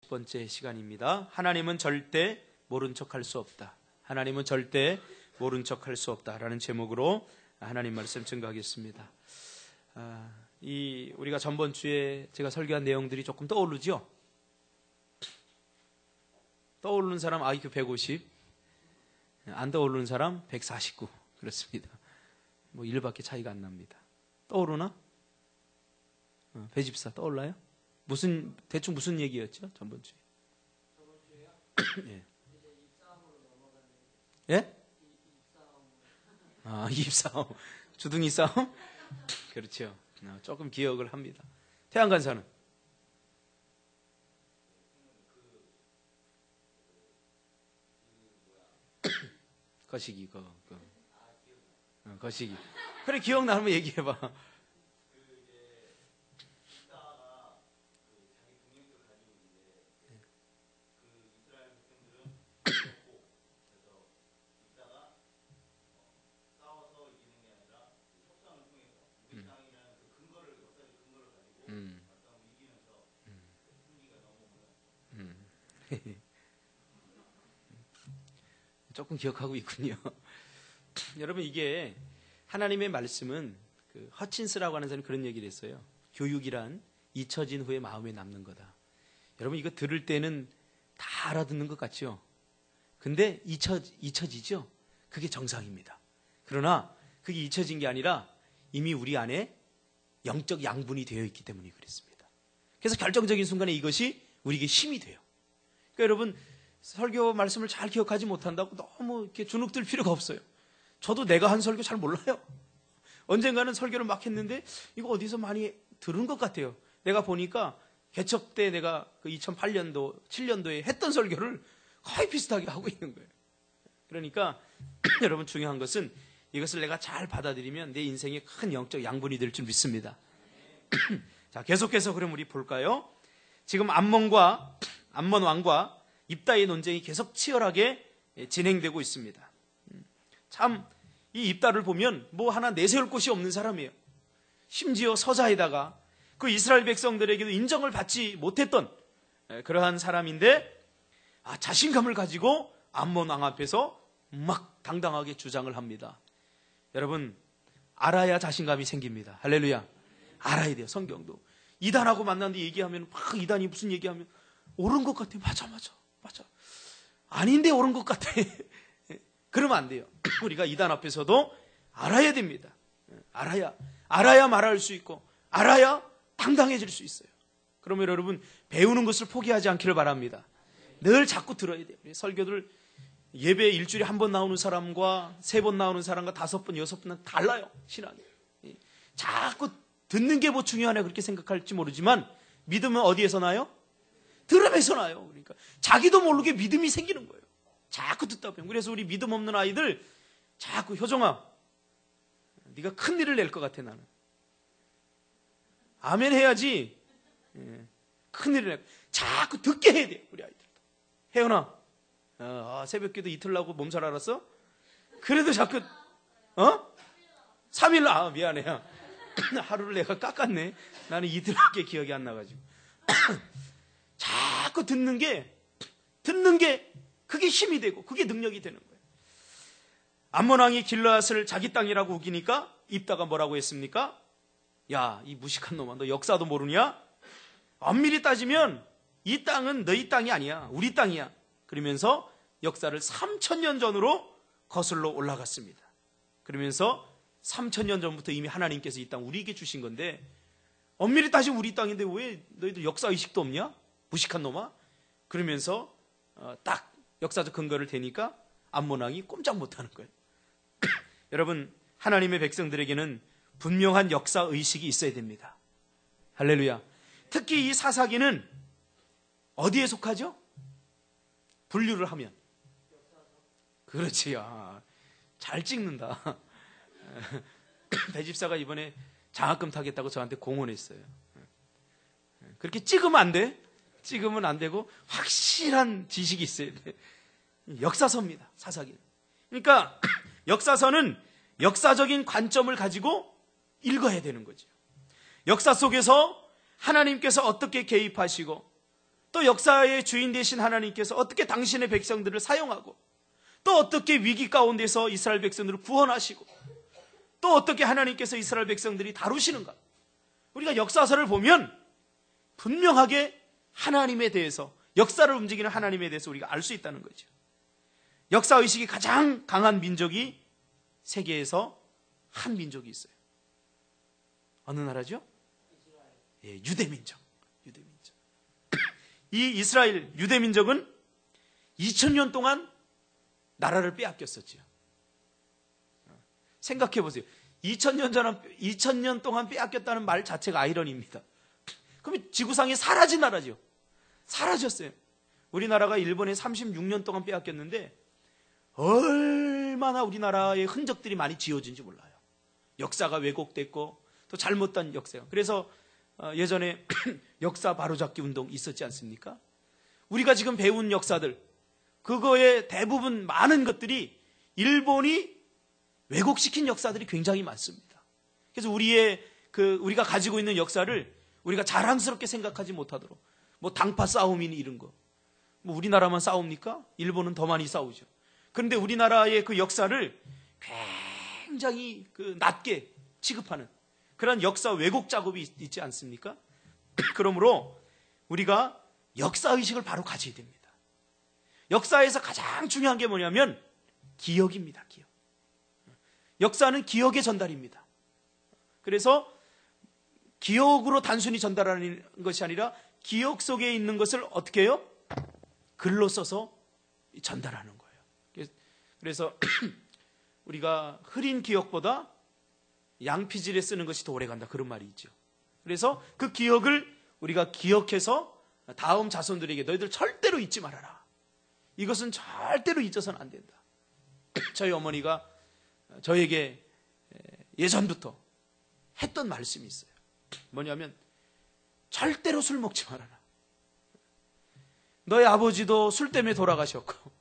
번째 시간입니다. 하나님은 절대 모른 척할 수 없다. 하나님은 절대 모른 척할 수 없다라는 제목으로 하나님 말씀 증거하겠습니다. 우리가 전번 주에 제가 설교한 내용들이 조금 떠오르죠? 떠오르는 사람 IQ 150, 안 떠오르는 사람 149. 그렇습니다. 뭐 1밖에 차이가 안 납니다. 떠오르나? 배집사 떠올라요? 대충 무슨 얘기였죠? 전번 주에. 예. 예? 입싸움. 주둥이 싸움? 그렇죠. 조금 기억을 합니다. 태양 간사는? 거시기, 거시기. 그래, 기억나면 얘기해봐. 조금 기억하고 있군요. 여러분, 이게 하나님의 말씀은 허친스라고 하는 사람이 그런 얘기를 했어요. 교육이란 잊혀진 후에 마음에 남는 거다. 여러분, 이거 들을 때는 다 알아듣는 것 같죠? 근데 잊혀지죠? 그게 정상입니다. 그러나 그게 잊혀진 게 아니라 이미 우리 안에 영적 양분이 되어 있기 때문에 그렇습니다. 그래서 결정적인 순간에 이것이 우리에게 힘이 돼요. 그러니까 여러분, 설교 말씀을 잘 기억하지 못한다고 너무 이렇게 주눅들 필요가 없어요. 저도 내가 한 설교 잘 몰라요. 언젠가는 설교를 막 했는데 이거 어디서 많이 들은 것 같아요. 내가 보니까 개척 때 내가 2008년도, 7년도에 했던 설교를 거의 비슷하게 하고 있는 거예요. 그러니까 여러분, 중요한 것은 이것을 내가 잘 받아들이면 내 인생에 큰 영적 양분이 될 줄 믿습니다. 자, 계속해서 그럼 우리 볼까요? 지금 암몬 왕과 입다의 논쟁이 계속 치열하게 진행되고 있습니다. 참, 이 입다를 보면 뭐 하나 내세울 곳이 없는 사람이에요. 심지어 서자에다가 그 이스라엘 백성들에게도 인정을 받지 못했던 그러한 사람인데, 자신감을 가지고 암몬 왕 앞에서 막 당당하게 주장을 합니다. 여러분, 알아야 자신감이 생깁니다. 할렐루야. 알아야 돼요. 성경도 이단하고 만났는데 얘기하면 막 이단이 무슨 얘기하면 옳은 것 같아. 맞아. 아닌데 옳은 것 같아. 그러면 안 돼요. 우리가 이단 앞에서도 알아야 됩니다. 알아야 말할 수 있고, 알아야 당당해질 수 있어요. 그러면 여러분, 배우는 것을 포기하지 않기를 바랍니다. 늘 자꾸 들어야 돼요. 설교들 예배 일주일에 한 번 나오는 사람과 3번 나오는 사람과 5번, 6번은 달라요. 신앙이. 자꾸 듣는 게 뭐 중요하냐 그렇게 생각할지 모르지만, 믿음은 어디에서 나요? 들음에서 나요. 그러니까 자기도 모르게 믿음이 생기는 거예요. 자꾸 듣다 보면. 그래서 우리 믿음 없는 아이들 자꾸, 효정아, 네가 큰 일을 낼 것 같아. 나는 아멘 해야지. 큰 일을 낼. 자꾸 듣게 해야 돼요. 우리 아이들도. 혜연아, 새벽기도 이틀 나고 몸살 알았어? 그래도 자꾸 3일 미안해. 하루를 내가 깎았네. 나는 이틀밖에 기억이 안 나가지고. 자꾸 듣는 게 그게 힘이 되고 그게 능력이 되는 거예요. 암몬 왕이 길르앗을 자기 땅이라고 우기니까 입다가 뭐라고 했습니까? 야, 이 무식한 놈아, 너 역사도 모르냐? 엄밀히 따지면 이 땅은 너희 땅이 아니야. 우리 땅이야. 그러면서 역사를 3000년 전으로 거슬러 올라갔습니다. 그러면서 3000년 전부터 이미 하나님께서 이 땅 우리에게 주신 건데, 엄밀히 따지면 우리 땅인데 왜 너희들 역사의식도 없냐? 무식한 놈아. 그러면서 딱 역사적 근거를 대니까 암몬 왕이 꼼짝 못하는 거예요. 여러분, 하나님의 백성들에게는 분명한 역사의식이 있어야 됩니다. 할렐루야. 특히 이 사사기는 어디에 속하죠? 분류를 하면. 그렇지. 잘 찍는다. 배집사가 이번에 장학금 타겠다고 저한테 공언했어요. 그렇게 찍으면 안 돼. 찍으면 안 되고 확실한 지식이 있어야 돼. 역사서입니다. 사사기는. 그러니까 역사서는 역사적인 관점을 가지고 읽어야 되는 거죠. 역사 속에서 하나님께서 어떻게 개입하시고 또 역사의 주인 되신 하나님께서 어떻게 당신의 백성들을 사용하고 또 어떻게 위기 가운데서 이스라엘 백성들을 구원하시고 또 어떻게 하나님께서 이스라엘 백성들이 다루시는가. 우리가 역사서를 보면 분명하게 하나님에 대해서, 역사를 움직이는 하나님에 대해서 우리가 알 수 있다는 거죠. 역사의식이 가장 강한 민족이 세계에서 한 민족이 있어요. 어느 나라죠? 예, 유대민족. 이 이스라엘 유대민족은 2000년 동안 나라를 빼앗겼었죠. 생각해 보세요. 2000년 동안 빼앗겼다는 말 자체가 아이러니입니다. 그럼 지구상에 사라진 나라죠. 사라졌어요. 우리나라가 일본에 36년 동안 빼앗겼는데 얼마나 우리나라의 흔적들이 많이 지워진지 몰라요. 역사가 왜곡됐고 또 잘못된 역사가. 그래서 예전에 역사 바로잡기 운동 있었지 않습니까? 우리가 지금 배운 역사들, 그거의 대부분 많은 것들이 일본이 왜곡시킨 역사들이 굉장히 많습니다. 그래서 우리가 가지고 있는 역사를 우리가 자랑스럽게 생각하지 못하도록, 뭐 당파 싸움이니 이런 거, 뭐 우리나라만 싸웁니까? 일본은 더 많이 싸우죠. 그런데 우리나라의 그 역사를 굉장히 낮게 취급하는 그런 역사 왜곡 작업이 있지 않습니까? 그러므로 우리가 역사의식을 바로 가져야 됩니다. 역사에서 가장 중요한 게 뭐냐면 기억입니다. 기억. 역사는 기억의 전달입니다. 그래서 기억으로 단순히 전달하는 것이 아니라 기억 속에 있는 것을 어떻게 해요? 글로 써서 전달하는 거예요. 그래서 우리가 흐린 기억보다 양피질에 쓰는 것이 더 오래간다, 그런 말이 있죠. 그래서 그 기억을 우리가 기억해서 다음 자손들에게 너희들 절대로 잊지 말아라. 이것은 절대로 잊어서는 안 된다. 저희 어머니가 저에게 예전부터 했던 말씀이 있어요. 뭐냐면 절대로 술 먹지 말아라. 너희 아버지도 술 때문에 돌아가셨고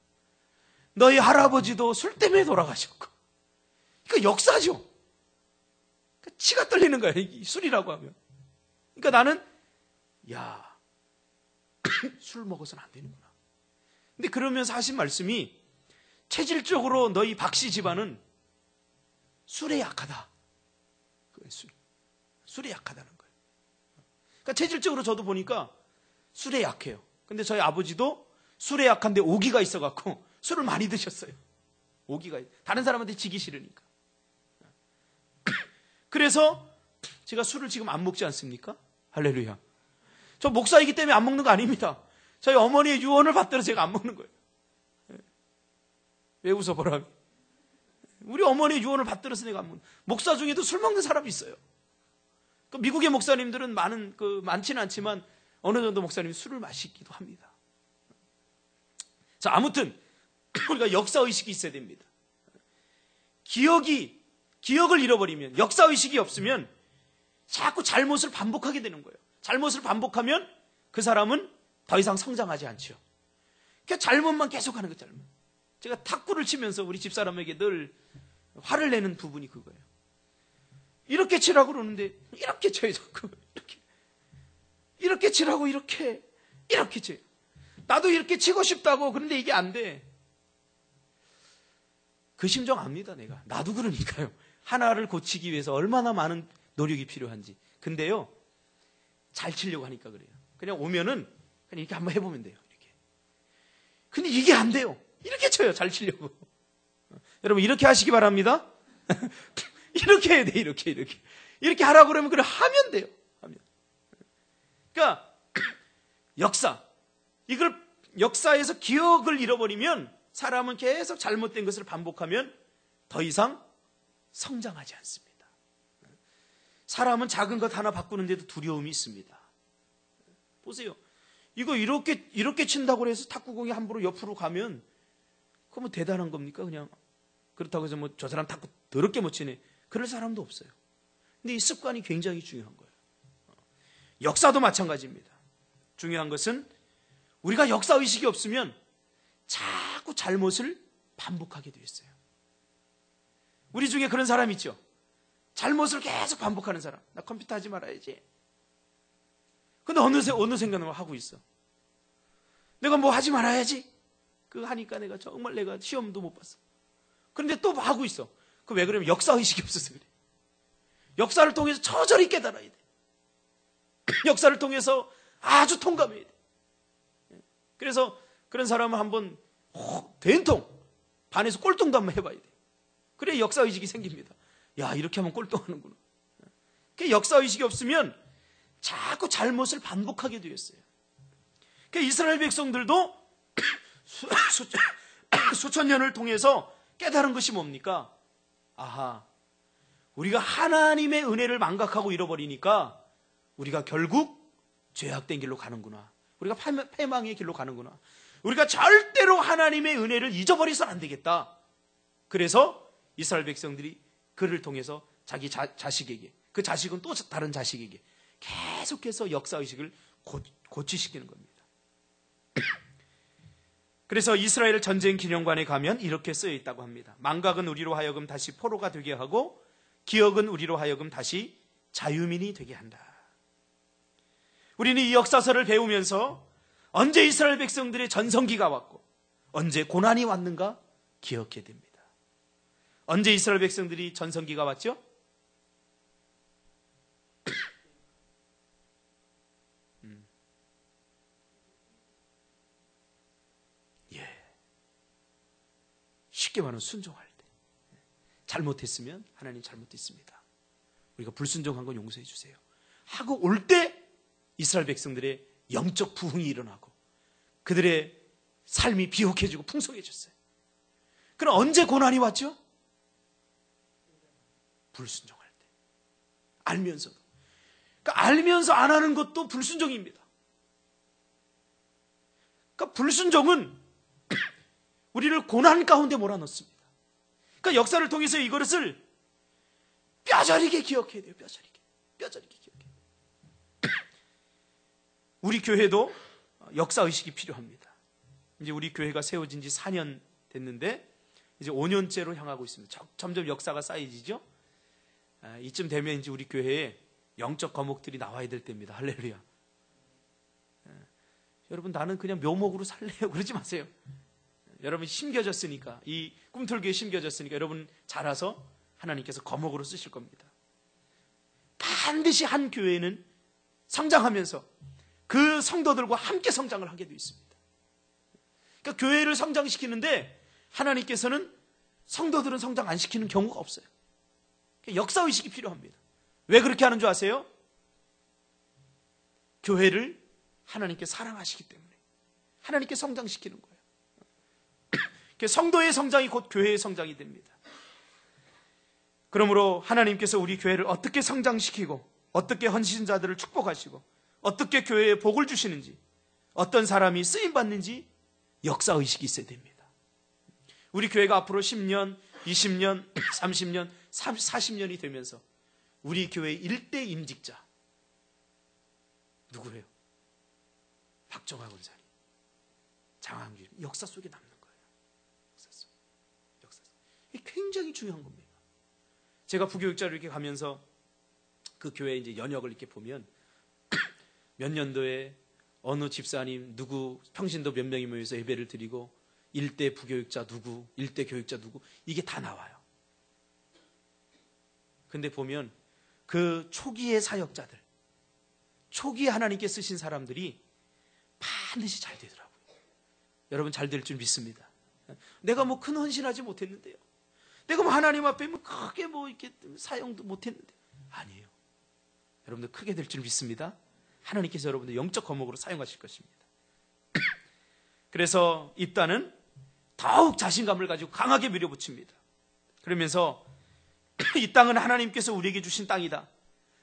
너희 할아버지도 술 때문에 돌아가셨고, 그러니까 역사죠. 그러니까 치가 떨리는 거예요, 술이라고 하면. 그러니까 나는 술 먹어서는 안 되는구나. 근데 그러면서 하신 말씀이 체질적으로 너희 박씨 집안은 술에 약하다. 술에 약하다는 거예요. 그러니까 체질적으로 저도 보니까 술에 약해요. 근데 저희 아버지도 술에 약한데 오기가 있어갖고 술을 많이 드셨어요. 오기가. 다른 사람한테 지기 싫으니까. 그래서 제가 술을 지금 안 먹지 않습니까? 할렐루야. 저 목사이기 때문에 안 먹는 거 아닙니다. 저희 어머니의 유언을 받들어 제가 안 먹는 거예요. 왜 웃어보라. 우리 어머니의 유언을 받들어서 내가 안 먹는. 목사 중에도 술 먹는 사람이 있어요. 미국의 목사님들은 많지는 않지만 어느 정도 목사님이 술을 마시기도 합니다. 자, 아무튼 우리가 역사의식이 있어야 됩니다. 기억을 잃어버리면, 역사의식이 없으면 자꾸 잘못을 반복하게 되는 거예요. 잘못을 반복하면 그 사람은 더 이상 성장하지 않죠. 그러니까 잘못만 계속하는 거예요. 잘못. 제가 탁구를 치면서 우리 집사람에게 늘 화를 내는 부분이 그거예요. 이렇게 치라고 그러는데 이렇게 쳐요. 자꾸 이렇게 치라고 이렇게 쳐요. 나도 이렇게 치고 싶다고. 그런데 이게 안 돼. 그 심정 압니다, 내가. 나도 그러니까요. 하나를 고치기 위해서 얼마나 많은 노력이 필요한지. 근데요, 잘 치려고 하니까 그래요. 그냥 오면은 그냥 이렇게 한번 해보면 돼요. 이렇게. 근데 이게 안 돼요. 이렇게 쳐요, 잘 치려고. 여러분, 이렇게 하시기 바랍니다. 이렇게 해야 돼, 이렇게 하라고 그러면 그래 하면 돼요. 하면. 그러니까 역사에서 기억을 잃어버리면 사람은 계속 잘못된 것을 반복하면 더 이상 성장하지 않습니다. 사람은 작은 것 하나 바꾸는데도 두려움이 있습니다. 보세요. 이거 이렇게 친다고 해서 탁구공이 함부로 옆으로 가면 그거 뭐 대단한 겁니까? 그냥 그렇다고 해서 뭐 저 사람 탁구 더럽게 못 치네. 그럴 사람도 없어요. 근데 이 습관이 굉장히 중요한 거예요. 역사도 마찬가지입니다. 중요한 것은 우리가 역사의식이 없으면 자꾸 잘못을 반복하게 되어 있어요. 우리 중에 그런 사람 있죠. 잘못을 계속 반복하는 사람. 나 컴퓨터 하지 말아야지. 근데 어느 생각을 하고 있어. 내가 뭐 하지 말아야지. 그거 하니까 내가 정말 내가 시험도 못 봤어. 그런데 또 하고 있어. 그 왜 그러면 역사의식이 없어서 그래. 역사를 통해서 처절히 깨달아야 돼. 역사를 통해서 아주 통감해야 돼. 그래서 그런 사람은 한번 된통 반에서 꼴통도 한번 해봐야 돼. 그래 역사의식이 생깁니다. 야, 이렇게 하면 꼴통하는구나. 그 역사의식이 없으면 자꾸 잘못을 반복하게 되었어요. 그 이스라엘 백성들도 수천 년을 통해서 깨달은 것이 뭡니까? 아하, 우리가 하나님의 은혜를 망각하고 잃어버리니까 우리가 결국 죄악된 길로 가는구나. 우리가 패망의 길로 가는구나. 우리가 절대로 하나님의 은혜를 잊어버려서는 안 되겠다. 그래서 이스라엘 백성들이 그를 통해서 자기 자식에게, 그 자식은 또 다른 자식에게 계속해서 역사의식을 고취시키는 겁니다. 그래서 이스라엘 전쟁 기념관에 가면 이렇게 쓰여 있다고 합니다. 망각은 우리로 하여금 다시 포로가 되게 하고 기억은 우리로 하여금 다시 자유민이 되게 한다. 우리는 이 역사서를 배우면서 언제 이스라엘 백성들의 전성기가 왔고 언제 고난이 왔는가 기억해야 됩니다. 언제 이스라엘 백성들이 전성기가 왔죠? 쉽게 말하면 순종할 때. 잘못했으면 하나님 잘못했습니다. 우리가 불순종한 건 용서해 주세요. 하고 올 때 이스라엘 백성들의 영적 부흥이 일어나고 그들의 삶이 비옥해지고 풍성해졌어요. 그럼 언제 고난이 왔죠? 불순종할 때. 알면서도. 그러니까 알면서 안 하는 것도 불순종입니다. 그러니까 불순종은 우리를 고난 가운데 몰아넣습니다. 그러니까 역사를 통해서 이것을 뼈저리게 기억해야 돼요. 뼈저리게 기억해야 돼요. 우리 교회도 역사의식이 필요합니다. 이제 우리 교회가 세워진 지 4년 됐는데 이제 5년째로 향하고 있습니다. 점점 역사가 쌓이지죠. 이쯤 되면 이제 우리 교회에 영적 과목들이 나와야 될 때입니다. 할렐루야. 여러분 나는 그냥 묘목으로 살래요. 그러지 마세요. 여러분 심겨졌으니까, 이 꿈틀교에 심겨졌으니까 여러분 자라서 하나님께서 거목으로 쓰실 겁니다. 반드시 한 교회는 성장하면서 그 성도들과 함께 성장을 하게 되어 있습니다. 그러니까 교회를 성장시키는데 하나님께서는 성도들은 성장 안 시키는 경우가 없어요. 역사의식이 필요합니다. 왜 그렇게 하는 줄 아세요? 교회를 하나님께 사랑하시기 때문에 하나님께 성장시키는 거예요. 성도의 성장이 곧 교회의 성장이 됩니다. 그러므로 하나님께서 우리 교회를 어떻게 성장시키고 어떻게 헌신자들을 축복하시고 어떻게 교회에 복을 주시는지 어떤 사람이 쓰임받는지 역사의식이 있어야 됩니다. 우리 교회가 앞으로 10년, 20년, 30년, 40년이 되면서 우리 교회의 일대 임직자 누구예요? 박정화 권사님, 장항규, 역사 속에 남는 거예요. 역사 속. 이게 굉장히 중요한 겁니다. 제가 부교육자로 이렇게 가면서 그 교회 이제 연역을 이렇게 보면 몇 년도에 어느 집사님 누구 평신도 몇 명이 모여서 예배를 드리고 일대 부교육자 누구, 일대 교육자 누구, 이게 다 나와요. 근데 보면 그 초기의 사역자들, 초기에 하나님께 쓰신 사람들이 반드시 잘 되더라고요. 여러분 잘 될 줄 믿습니다. 내가 뭐 큰 헌신하지 못했는데요. 내가 뭐 하나님 앞에 뭐 크게 뭐 이렇게 사용도 못했는데. 아니에요. 여러분들 크게 될 줄 믿습니다. 하나님께서 여러분들 영적 거목으로 사용하실 것입니다. 그래서 입다는 더욱 자신감을 가지고 강하게 밀어붙입니다. 그러면서 이 땅은 하나님께서 우리에게 주신 땅이다.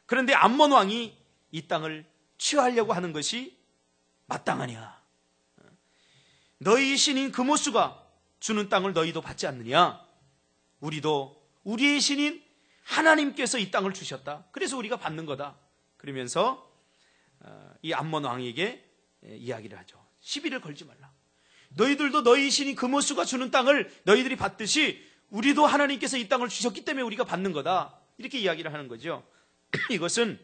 그런데 암몬 왕이 이 땅을 취하려고 하는 것이 마땅하냐? 너희 신인 그모스가 주는 땅을 너희도 받지 않느냐? 우리도 우리의 신인 하나님께서 이 땅을 주셨다. 그래서 우리가 받는 거다. 그러면서 이 암몬 왕에게 이야기를 하죠. 시비를 걸지 말라. 너희들도 너희 신인 그모스가 주는 땅을 너희들이 받듯이 우리도 하나님께서 이 땅을 주셨기 때문에 우리가 받는 거다. 이렇게 이야기를 하는 거죠. 이것은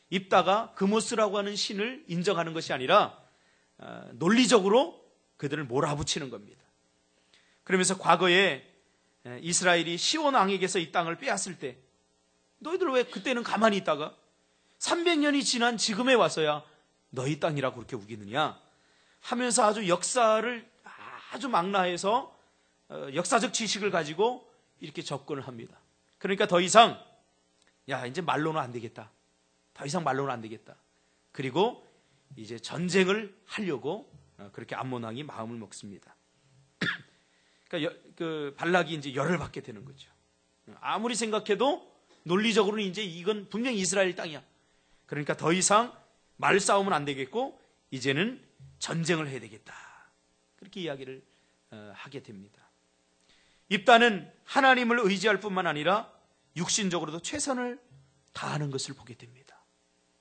입다가 그모스라고 하는 신을 인정하는 것이 아니라 논리적으로 그들을 몰아붙이는 겁니다. 그러면서 과거에 이스라엘이 시온 왕에게서 이 땅을 빼앗을 때 너희들 왜 그때는 가만히 있다가 300년이 지난 지금에 와서야 너희 땅이라고 그렇게 우기느냐 하면서 아주 역사를 아주 망라해서 역사적 지식을 가지고 이렇게 접근을 합니다. 그러니까 더 이상 이제 말로는 안 되겠다. 더 이상 말로는 안 되겠다. 그리고 이제 전쟁을 하려고 그렇게 암몬 왕이 마음을 먹습니다. 그러니까 그 발락이 이제 열을 받게 되는 거죠. 아무리 생각해도 논리적으로는 이제 이건 분명히 이스라엘 땅이야. 그러니까 더 이상 말싸움은 안 되겠고 이제는 전쟁을 해야 되겠다. 그렇게 이야기를 하게 됩니다. 입다는 하나님을 의지할 뿐만 아니라 육신적으로도 최선을 다하는 것을 보게 됩니다.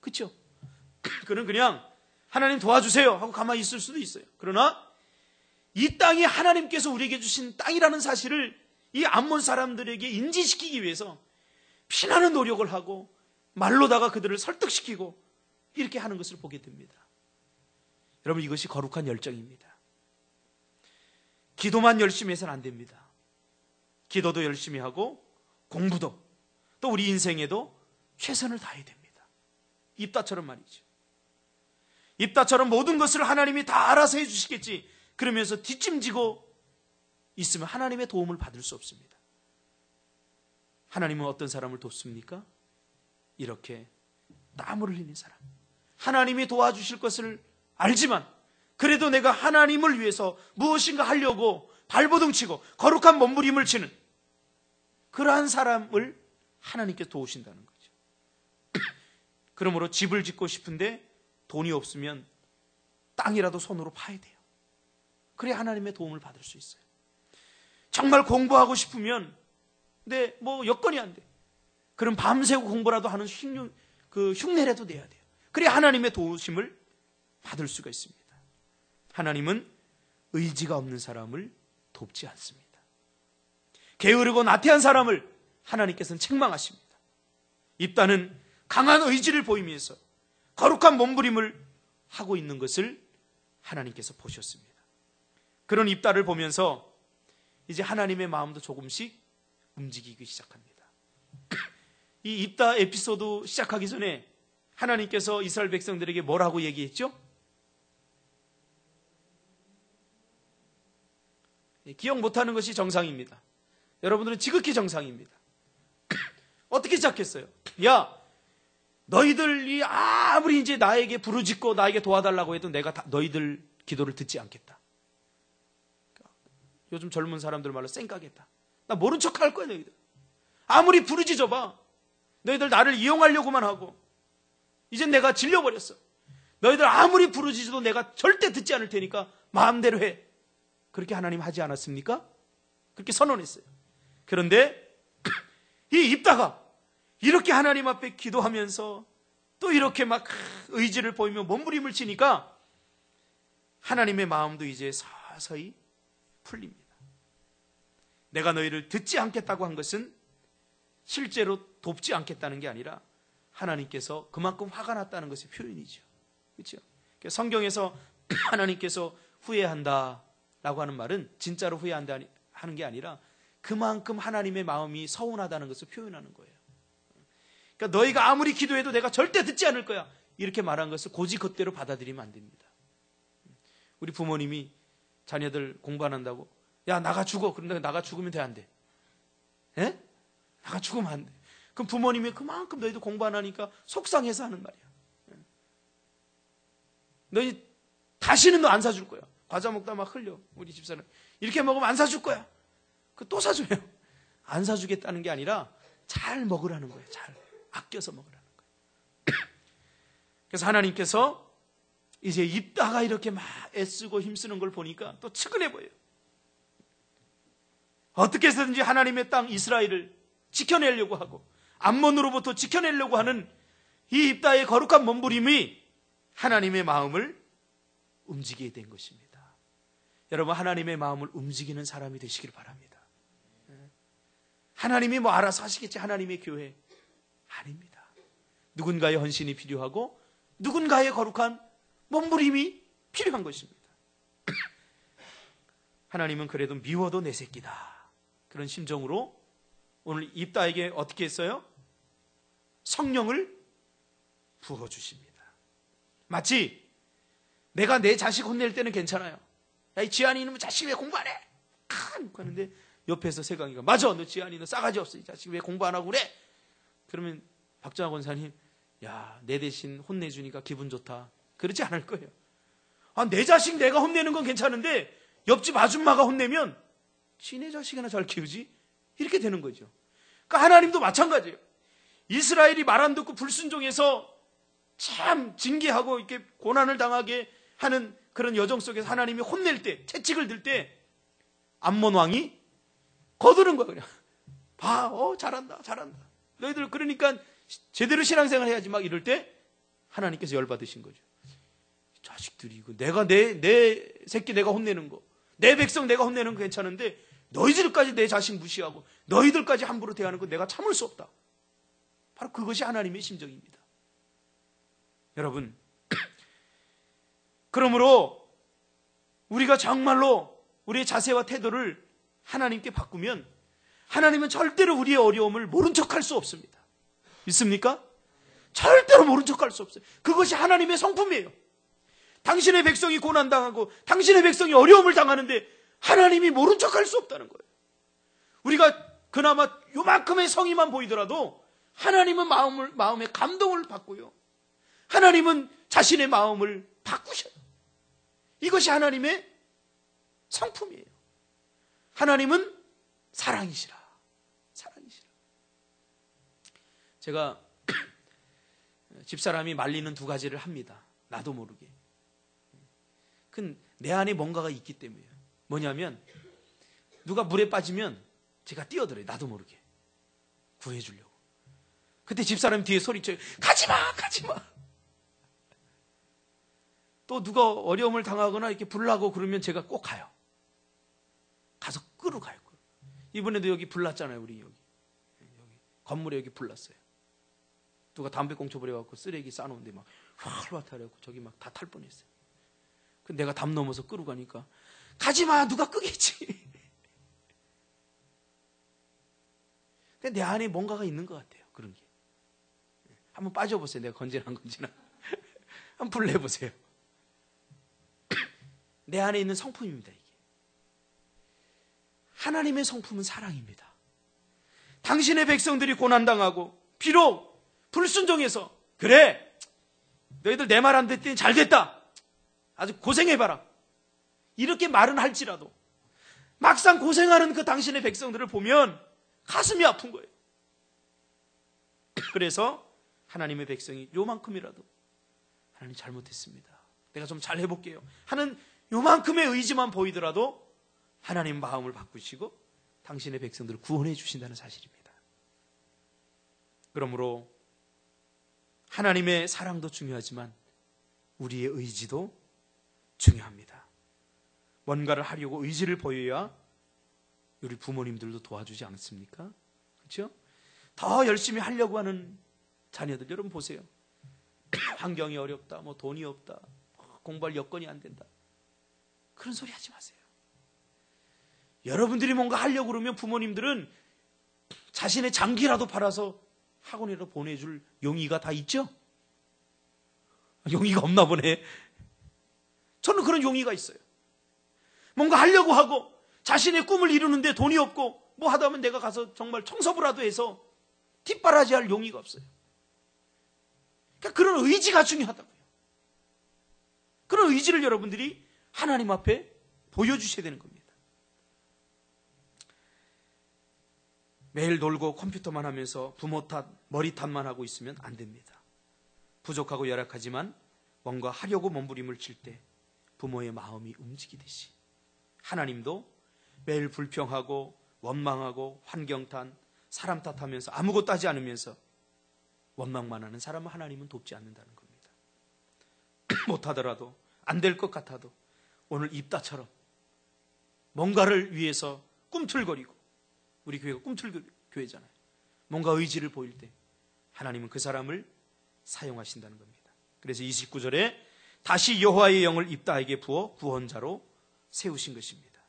그렇죠? 그는 그냥 하나님 도와주세요 하고 가만히 있을 수도 있어요. 그러나 이 땅이 하나님께서 우리에게 주신 땅이라는 사실을 이 암몬 사람들에게 인지시키기 위해서 피나는 노력을 하고 말로다가 그들을 설득시키고 이렇게 하는 것을 보게 됩니다. 여러분, 이것이 거룩한 열정입니다. 기도만 열심히 해서는 안 됩니다. 기도도 열심히 하고 공부도 또 우리 인생에도 최선을 다해야 됩니다. 입다처럼 말이죠. 입다처럼 모든 것을 하나님이 다 알아서 해주시겠지 그러면서 뒷짐지고 있으면 하나님의 도움을 받을 수 없습니다. 하나님은 어떤 사람을 돕습니까? 이렇게 땀을 흘리는 사람. 하나님이 도와주실 것을 알지만 그래도 내가 하나님을 위해서 무엇인가 하려고 발버둥치고 거룩한 몸부림을 치는 그러한 사람을 하나님께서 도우신다는 거죠. 그러므로 집을 짓고 싶은데 돈이 없으면 땅이라도 손으로 파야 돼요. 그래야 하나님의 도움을 받을 수 있어요. 정말 공부하고 싶으면 근데 여건이 안 돼. 그럼 밤새고 공부라도 하는 흉내라도 내야 돼요. 그래야 하나님의 도우심을 받을 수가 있습니다. 하나님은 의지가 없는 사람을 돕지 않습니다. 게으르고 나태한 사람을 하나님께서는 책망하십니다. 입다는 강한 의지를 보이면서 거룩한 몸부림을 하고 있는 것을 하나님께서 보셨습니다. 그런 입다를 보면서 이제 하나님의 마음도 조금씩 움직이기 시작합니다. 이 입다 에피소드 시작하기 전에 하나님께서 이스라엘 백성들에게 뭐라고 얘기했죠? 기억 못하는 것이 정상입니다. 여러분들은 지극히 정상입니다. 어떻게 시작했어요? 야, 너희들이 아무리 이제 나에게 부르짖고 나에게 도와달라고 해도 내가 너희들 기도를 듣지 않겠다. 요즘 젊은 사람들 말로 쌩까겠다. 나 모른 척 할 거야, 너희들. 아무리 부르짖어봐. 너희들 나를 이용하려고만 하고 이젠 내가 질려버렸어. 너희들 아무리 부르짖어도 내가 절대 듣지 않을 테니까 마음대로 해. 그렇게 하나님 하지 않았습니까? 그렇게 선언했어요. 그런데 이 입다가 이렇게 하나님 앞에 기도하면서 또 이렇게 막 의지를 보이며 몸부림을 치니까 하나님의 마음도 이제 서서히 풀립니다. 내가 너희를 듣지 않겠다고 한 것은 실제로 돕지 않겠다는 게 아니라 하나님께서 그만큼 화가 났다는 것의 표현이죠. 그렇죠? 성경에서 하나님께서 후회한다라고 하는 말은 진짜로 후회한다 하는 게 아니라 그만큼 하나님의 마음이 서운하다는 것을 표현하는 거예요. 그러니까 너희가 아무리 기도해도 내가 절대 듣지 않을 거야. 이렇게 말한 것을 고지것대로 받아들이면 안 됩니다. 우리 부모님이 자녀들 공부 안 한다고 야 나가 죽어. 그런데 나가 죽으면 돼 안 돼? 에? 나가 죽으면 안 돼. 그럼 부모님이 그만큼 너희도 공부 안 하니까 속상해서 하는 말이야. 너희 다시는 너 안 사줄 거야. 과자 먹다 막 흘려. 우리 집사는 이렇게 먹으면 안 사줄 거야. 그 또 사줘요. 안 사주겠다는 게 아니라 잘 먹으라는 거예요. 잘 아껴서 먹으라는 거예요. 그래서 하나님께서 이제 입다가 이렇게 막 애쓰고 힘쓰는 걸 보니까 또 측은해 보여요. 어떻게 해서든지 하나님의 땅 이스라엘을 지켜내려고 하고 암몬으로부터 지켜내려고 하는 이 입다의 거룩한 몸부림이 하나님의 마음을 움직이게 된 것입니다. 여러분, 하나님의 마음을 움직이는 사람이 되시길 바랍니다. 하나님이 뭐 알아서 하시겠지. 하나님의 교회 아닙니다. 누군가의 헌신이 필요하고 누군가의 거룩한 몸부림이 필요한 것입니다. 하나님은 그래도 미워도 내 새끼다. 그런 심정으로 오늘 입다에게 어떻게 했어요? 성령을 부어주십니다. 마치 내가 내 자식 혼낼 때는 괜찮아요. 야, 이 지한이 이놈의 자식이 왜 공부 안 해? 하는데 옆에서 세강이가 맞아, 너 지한이 너 싸가지 없어. 이 자식이 왜 공부 안 하고 그래? 그러면 박정화 권사님, 야, 내 대신 혼내주니까 기분 좋다. 그러지 않을 거예요. 아, 내 자식 내가 혼내는 건 괜찮은데 옆집 아줌마가 혼내면 지네 자식이나 잘 키우지? 이렇게 되는 거죠. 그러니까 하나님도 마찬가지예요. 이스라엘이 말 안 듣고 불순종해서 참 징계하고 이렇게 고난을 당하게 하는 그런 여정 속에서 하나님이 혼낼 때, 채찍을 들 때 암몬 왕이 거두는 거야. 그냥 봐, 잘한다, 잘한다. 너희들 그러니까 제대로 신앙생활 해야지 막 이럴 때 하나님께서 열받으신 거죠. 자식들이 이거 내가 내 새끼 내가 혼내는 거, 내 백성 내가 혼내는 거 괜찮은데 너희들까지 내 자식 무시하고 너희들까지 함부로 대하는 거 내가 참을 수 없다. 바로 그것이 하나님의 심정입니다. 여러분, 그러므로 우리가 정말로 우리의 자세와 태도를 하나님께 바꾸면 하나님은 절대로 우리의 어려움을 모른 척할 수 없습니다. 믿습니까? 절대로 모른 척할 수 없어요. 그것이 하나님의 성품이에요. 당신의 백성이 고난당하고 당신의 백성이 어려움을 당하는데 하나님이 모른 척할 수 없다는 거예요. 우리가 그나마 요만큼의 성의만 보이더라도 하나님은 마음에 감동을 받고요. 하나님은 자신의 마음을 바꾸셔요. 이것이 하나님의 성품이에요. 하나님은 사랑이시라. 사랑이시라. 제가 집사람이 말리는 두 가지를 합니다. 나도 모르게. 내 안에 뭔가가 있기 때문이에요. 뭐냐면 누가 물에 빠지면 제가 뛰어들어요. 나도 모르게. 구해주려고. 그때 집사람이 뒤에 소리쳐요. 가지마! 가지마! 또 누가 어려움을 당하거나 이렇게 불나고 그러면 제가 꼭 가요. 가서 끌어 가요. 이번에도 여기 불났잖아요. 우리 여기 건물에 여기 불났어요. 누가 담배 꽁초 버려갖고 쓰레기 싸놓은데 막 활활하고 저기 막 다 탈 뻔했어요. 근데 내가 담 넘어서 끌고 가니까 가지마! 누가 끄겠지. 근데 내 안에 뭔가가 있는 것 같아요. 그런 게. 한번 빠져보세요. 내가 건지나 안 건지나. 한번 불러보세요. 내 안에 있는 성품입니다. 이게. 하나님의 성품은 사랑입니다. 당신의 백성들이 고난당하고 비록 불순종해서 그래 너희들 내 말 안 듣더니 잘 됐다. 아주 고생해봐라. 이렇게 말은 할지라도 막상 고생하는 그 당신의 백성들을 보면 가슴이 아픈 거예요. 그래서 하나님의 백성이 요만큼이라도 하나님 잘못했습니다. 내가 좀 잘 해볼게요 하는 요만큼의 의지만 보이더라도 하나님 마음을 바꾸시고 당신의 백성들을 구원해 주신다는 사실입니다. 그러므로 하나님의 사랑도 중요하지만 우리의 의지도 중요합니다. 뭔가를 하려고 의지를 보여야 우리 부모님들도 도와주지 않습니까? 그렇죠? 더 열심히 하려고 하는 자녀들 여러분 보세요. 환경이 어렵다, 뭐 돈이 없다, 공부할 여건이 안 된다. 그런 소리 하지 마세요. 여러분들이 뭔가 하려고 그러면 부모님들은 자신의 장기라도 팔아서 학원이라도 보내줄 용의가 다 있죠? 용의가 없나 보네. 저는 그런 용의가 있어요. 뭔가 하려고 하고 자신의 꿈을 이루는데 돈이 없고 뭐 하다 보면 내가 가서 정말 청소부라도 해서 뒷바라지 할 용의가 없어요. 그러니까 그런 의지가 중요하다고요. 그런 의지를 여러분들이 하나님 앞에 보여주셔야 되는 겁니다. 매일 놀고 컴퓨터만 하면서 부모 탓, 머리 탓만 하고 있으면 안 됩니다. 부족하고 열악하지만 뭔가 하려고 몸부림을 칠 때 부모의 마음이 움직이듯이 하나님도 매일 불평하고 원망하고 환경 탓, 사람 탓하면서 아무것도 하지 않으면서 원망만 하는 사람은 하나님은 돕지 않는다는 겁니다. 못하더라도 안 될 것 같아도 오늘 입다처럼 뭔가를 위해서 꿈틀거리고 우리 교회가 꿈틀교회잖아요. 뭔가 의지를 보일 때 하나님은 그 사람을 사용하신다는 겁니다. 그래서 29절에 다시 여호와의 영을 입다에게 부어 구원자로 세우신 것입니다.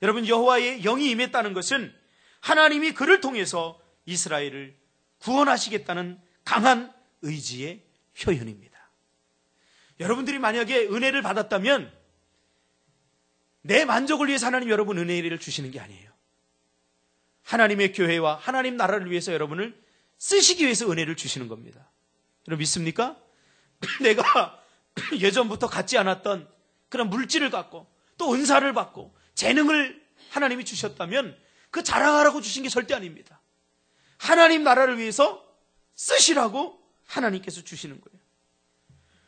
여러분, 여호와의 영이 임했다는 것은 하나님이 그를 통해서 이스라엘을 구원하시겠다는 강한 의지의 표현입니다. 여러분들이 만약에 은혜를 받았다면 내 만족을 위해서 하나님 여러분 은혜를 주시는 게 아니에요. 하나님의 교회와 하나님 나라를 위해서 여러분을 쓰시기 위해서 은혜를 주시는 겁니다. 여러분 믿습니까? 내가 예전부터 갖지 않았던 그런 물질을 갖고 또 은사를 받고 재능을 하나님이 주셨다면 그 자랑하라고 주신 게 절대 아닙니다. 하나님 나라를 위해서 쓰시라고 하나님께서 주시는 거예요.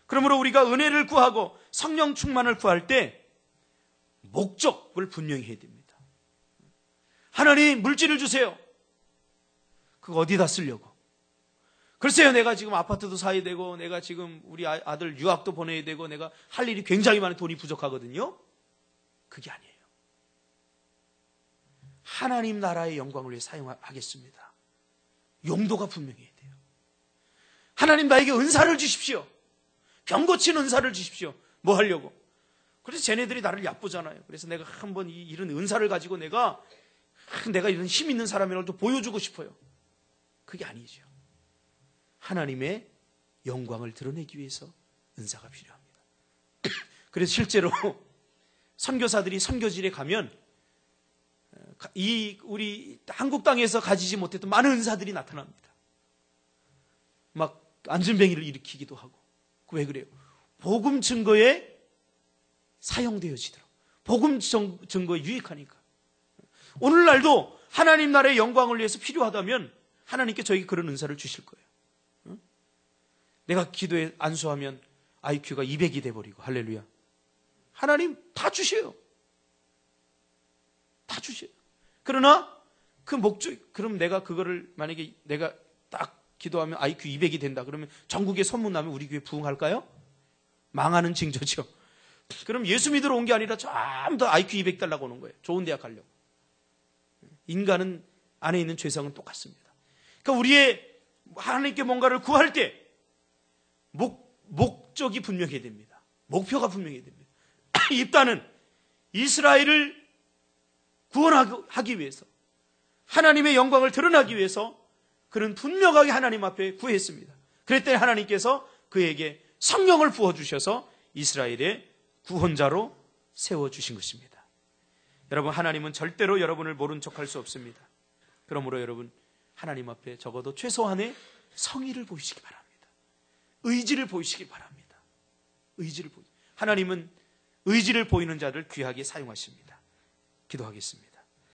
그러므로 우리가 은혜를 구하고 성령 충만을 구할 때 목적을 분명히 해야 됩니다. 하나님 물질을 주세요. 그거 어디다 쓰려고? 글쎄요, 내가 지금 아파트도 사야 되고 내가 지금 우리 아들 유학도 보내야 되고 내가 할 일이 굉장히 많은 돈이 부족하거든요. 그게 아니에요. 하나님 나라의 영광을 위해 사용하겠습니다. 용도가 분명해야 돼요. 하나님 나에게 은사를 주십시오. 병 고치는 은사를 주십시오. 뭐 하려고? 그래서 쟤네들이 나를 얕보잖아요. 그래서 내가 한번 이런 은사를 가지고 내가 이런 힘 있는 사람이라고 또 보여주고 싶어요. 그게 아니죠. 하나님의 영광을 드러내기 위해서 은사가 필요합니다. 그래서 실제로 선교사들이 선교지에 가면 우리 한국 땅에서 가지지 못했던 많은 은사들이 나타납니다. 막 안전뱅이를 일으키기도 하고. 왜 그래요? 복음 증거에 사용되어지도록. 복음 증거에 유익하니까. 오늘날도 하나님 나라의 영광을 위해서 필요하다면 하나님께 저에게 그런 은사를 주실 거예요. 내가 기도에 안수하면 IQ가 200이 돼버리고 할렐루야. 하나님 다 주셔요. 다 주셔요. 그러나 그 목적, 그럼 내가 그거를 만약에 내가 딱 기도하면 IQ 200이 된다. 그러면 전국에 소문나면 우리 교회 부흥할까요? 망하는 징조죠. 그럼 예수 믿으러 온 게 아니라 전부 다 IQ 200 달라고 오는 거예요. 좋은 대학 가려고. 인간은 안에 있는 죄성은 똑같습니다. 그러니까 우리의 하나님께 뭔가를 구할 때 목적이 분명해야 됩니다. 목표가 분명해야 됩니다. 입다는 이스라엘을 구원하기 위해서 하나님의 영광을 드러나기 위해서 그는 분명하게 하나님 앞에 구했습니다. 그랬더니 하나님께서 그에게 성령을 부어주셔서 이스라엘의 구원자로 세워주신 것입니다. 여러분, 하나님은 절대로 여러분을 모른 척할 수 없습니다. 그러므로 여러분, 하나님 앞에 적어도 최소한의 성의를 보이시기 바랍니다. 의지를 보이시기 바랍니다. 하나님은 의지를 보이는 자를 귀하게 사용하십니다. 기도하겠습니다.